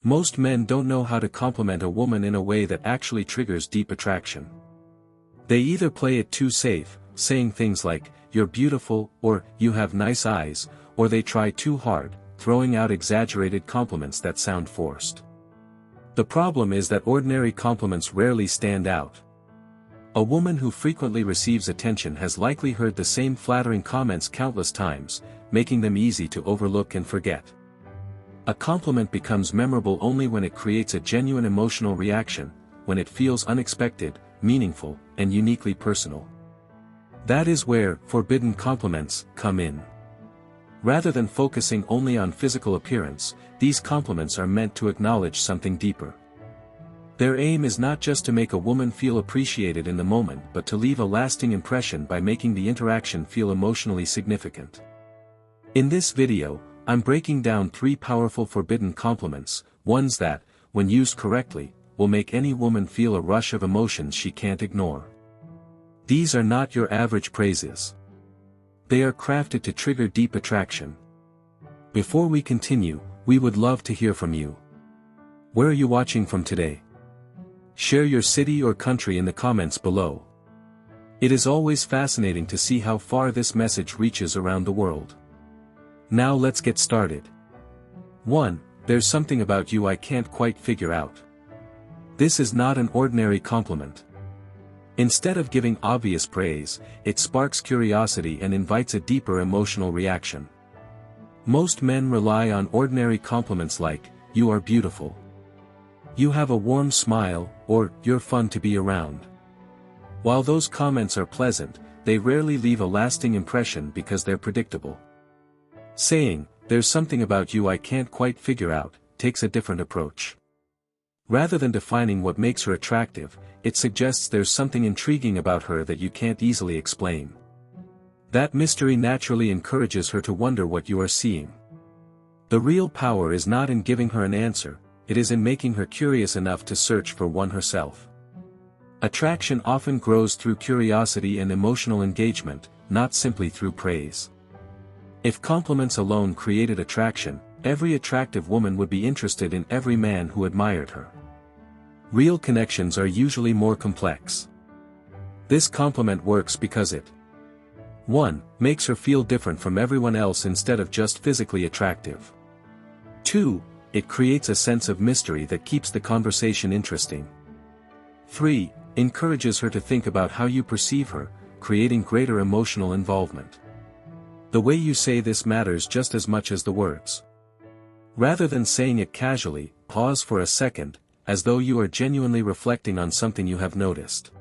Most men don't know how to compliment a woman in a way that actually triggers deep attraction. They either play it too safe, saying things like, "You're beautiful," or "You have nice eyes," or they try too hard, throwing out exaggerated compliments that sound forced. The problem is that ordinary compliments rarely stand out. A woman who frequently receives attention has likely heard the same flattering comments countless times, making them easy to overlook and forget. A compliment becomes memorable only when it creates a genuine emotional reaction, when it feels unexpected, meaningful, and uniquely personal. That is where forbidden compliments come in. Rather than focusing only on physical appearance, these compliments are meant to acknowledge something deeper. Their aim is not just to make a woman feel appreciated in the moment but to leave a lasting impression by making the interaction feel emotionally significant. In this video, I'm breaking down 3 powerful forbidden compliments, ones that, when used correctly, will make any woman feel a rush of emotions she can't ignore. These are not your average praises. They are crafted to trigger deep attraction. Before we continue, we would love to hear from you. Where are you watching from today? Share your city or country in the comments below. It is always fascinating to see how far this message reaches around the world. Now let's get started. 1. There's something about you I can't quite figure out. This is not an ordinary compliment. Instead of giving obvious praise, it sparks curiosity and invites a deeper emotional reaction. Most men rely on ordinary compliments like, "You are beautiful," "You have a warm smile," or "You're fun to be around." While those comments are pleasant, they rarely leave a lasting impression because they're predictable. Saying, "There's something about you I can't quite figure out," takes a different approach. Rather than defining what makes her attractive, it suggests there's something intriguing about her that you can't easily explain. That mystery naturally encourages her to wonder what you are seeing. The real power is not in giving her an answer, it is in making her curious enough to search for one herself. Attraction often grows through curiosity and emotional engagement, not simply through praise. If compliments alone created attraction, every attractive woman would be interested in every man who admired her. Real connections are usually more complex. This compliment works because it 1. Makes her feel different from everyone else instead of just physically attractive. 2. It creates a sense of mystery that keeps the conversation interesting. 3. Encourages her to think about how you perceive her, creating greater emotional involvement. The way you say this matters just as much as the words. Rather than saying it casually, pause for a second, as though you are genuinely reflecting on something you have noticed.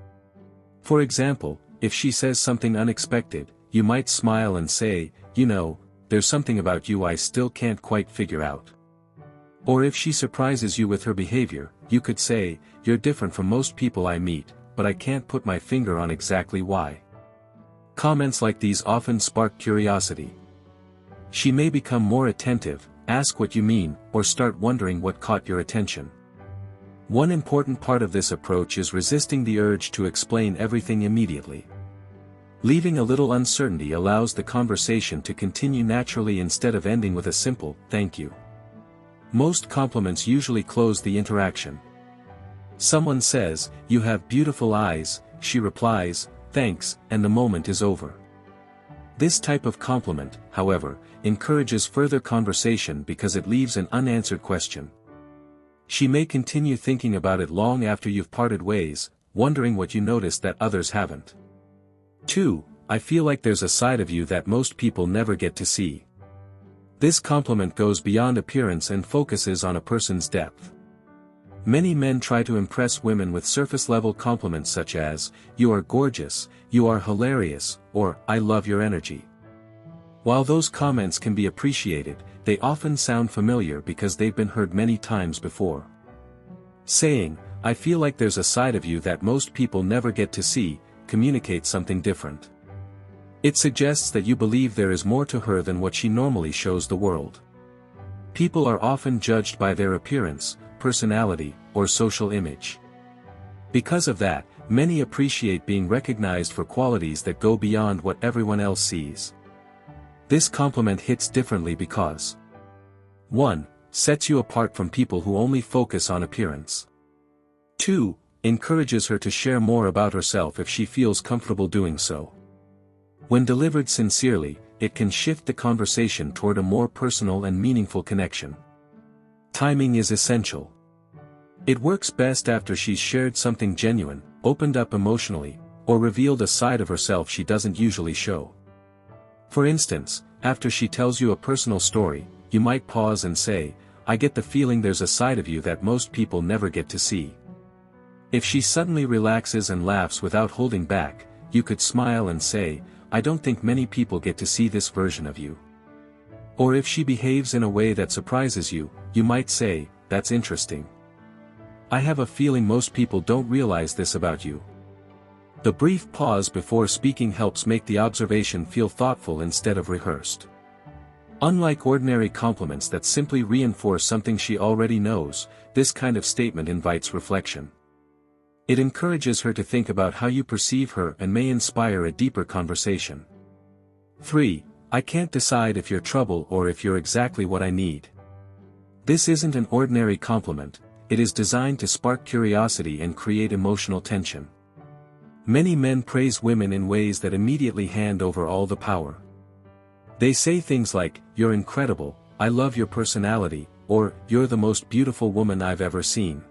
For example, if she says something unexpected, you might smile and say, "You know, there's something about you I still can't quite figure out." Or if she surprises you with her behavior, you could say, "You're different from most people I meet, but I can't put my finger on exactly why." Comments like these often spark curiosity. She may become more attentive, ask what you mean, or start wondering what caught your attention. One important part of this approach is resisting the urge to explain everything immediately. Leaving a little uncertainty allows the conversation to continue naturally instead of ending with a simple, "Thank you." Most compliments usually close the interaction. Someone says, "You have beautiful eyes," she replies, "Thanks," and the moment is over. This type of compliment, however, encourages further conversation because it leaves an unanswered question. She may continue thinking about it long after you've parted ways, wondering what you noticed that others haven't. 2. I feel like there's a side of you that most people never get to see. This compliment goes beyond appearance and focuses on a person's depth. Many men try to impress women with surface-level compliments such as, "You are gorgeous," "You are hilarious," or "I love your energy." While those comments can be appreciated, they often sound familiar because they've been heard many times before. Saying, "I feel like there's a side of you that most people never get to see," communicates something different. It suggests that you believe there is more to her than what she normally shows the world. People are often judged by their appearance, personality, or social image. Because of that, many appreciate being recognized for qualities that go beyond what everyone else sees. This compliment hits differently because 1. sets you apart from people who only focus on appearance. 2. Encourages her to share more about herself if she feels comfortable doing so. When delivered sincerely, it can shift the conversation toward a more personal and meaningful connection. Timing is essential. It works best after she's shared something genuine, opened up emotionally, or revealed a side of herself she doesn't usually show. For instance, after she tells you a personal story, you might pause and say, "I get the feeling there's a side of you that most people never get to see." If she suddenly relaxes and laughs without holding back, you could smile and say, "I don't think many people get to see this version of you." Or if she behaves in a way that surprises you, you might say, "That's interesting. I have a feeling most people don't realize this about you." The brief pause before speaking helps make the observation feel thoughtful instead of rehearsed. Unlike ordinary compliments that simply reinforce something she already knows, this kind of statement invites reflection. It encourages her to think about how you perceive her and may inspire a deeper conversation. 3. I can't decide if you're trouble or if you're exactly what I need. This isn't an ordinary compliment, it is designed to spark curiosity and create emotional tension. Many men praise women in ways that immediately hand over all the power. They say things like, "You're incredible, I love your personality," or "You're the most beautiful woman I've ever seen."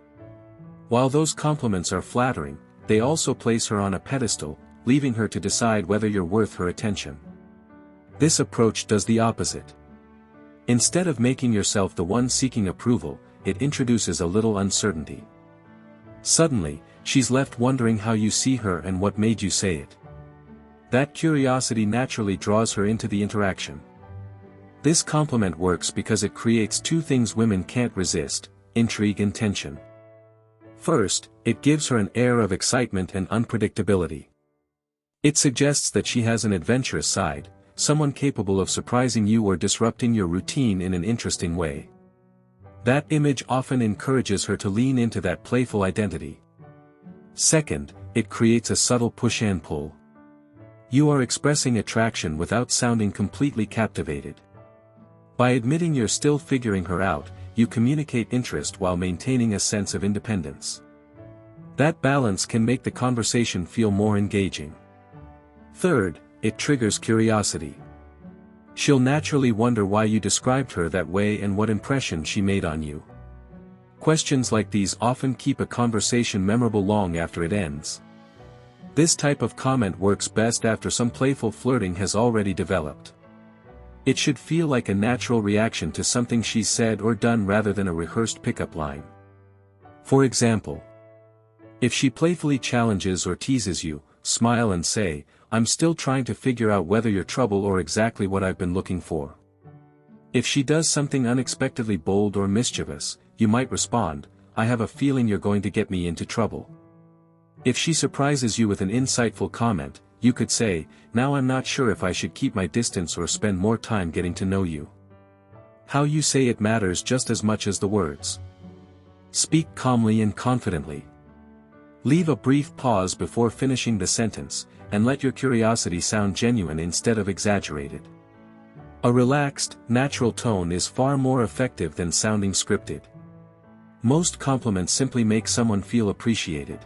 While those compliments are flattering, they also place her on a pedestal, leaving her to decide whether you're worth her attention. This approach does the opposite. Instead of making yourself the one seeking approval, it introduces a little uncertainty. Suddenly, she's left wondering how you see her and what made you say it. That curiosity naturally draws her into the interaction. This compliment works because it creates two things women can't resist: intrigue and tension. First, it gives her an air of excitement and unpredictability. It suggests that she has an adventurous side, someone capable of surprising you or disrupting your routine in an interesting way. That image often encourages her to lean into that playful identity. Second, it creates a subtle push and pull. You are expressing attraction without sounding completely captivated. By admitting you're still figuring her out, you communicate interest while maintaining a sense of independence. That balance can make the conversation feel more engaging. Third, it triggers curiosity. She'll naturally wonder why you described her that way and what impression she made on you. Questions like these often keep a conversation memorable long after it ends. This type of comment works best after some playful flirting has already developed. It should feel like a natural reaction to something she's said or done rather than a rehearsed pickup line. For example, if she playfully challenges or teases you, smile and say, "I'm still trying to figure out whether you're trouble or exactly what I've been looking for." If she does something unexpectedly bold or mischievous, you might respond, "I have a feeling you're going to get me into trouble." If she surprises you with an insightful comment, you could say, "Now I'm not sure if I should keep my distance or spend more time getting to know you." How you say it matters just as much as the words. Speak calmly and confidently. Leave a brief pause before finishing the sentence, and let your curiosity sound genuine instead of exaggerated. A relaxed, natural tone is far more effective than sounding scripted. Most compliments simply make someone feel appreciated.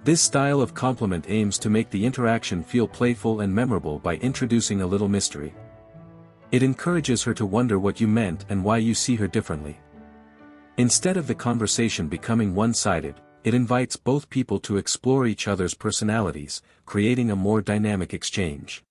This style of compliment aims to make the interaction feel playful and memorable by introducing a little mystery. It encourages her to wonder what you meant and why you see her differently. Instead of the conversation becoming one-sided, it invites both people to explore each other's personalities, creating a more dynamic exchange.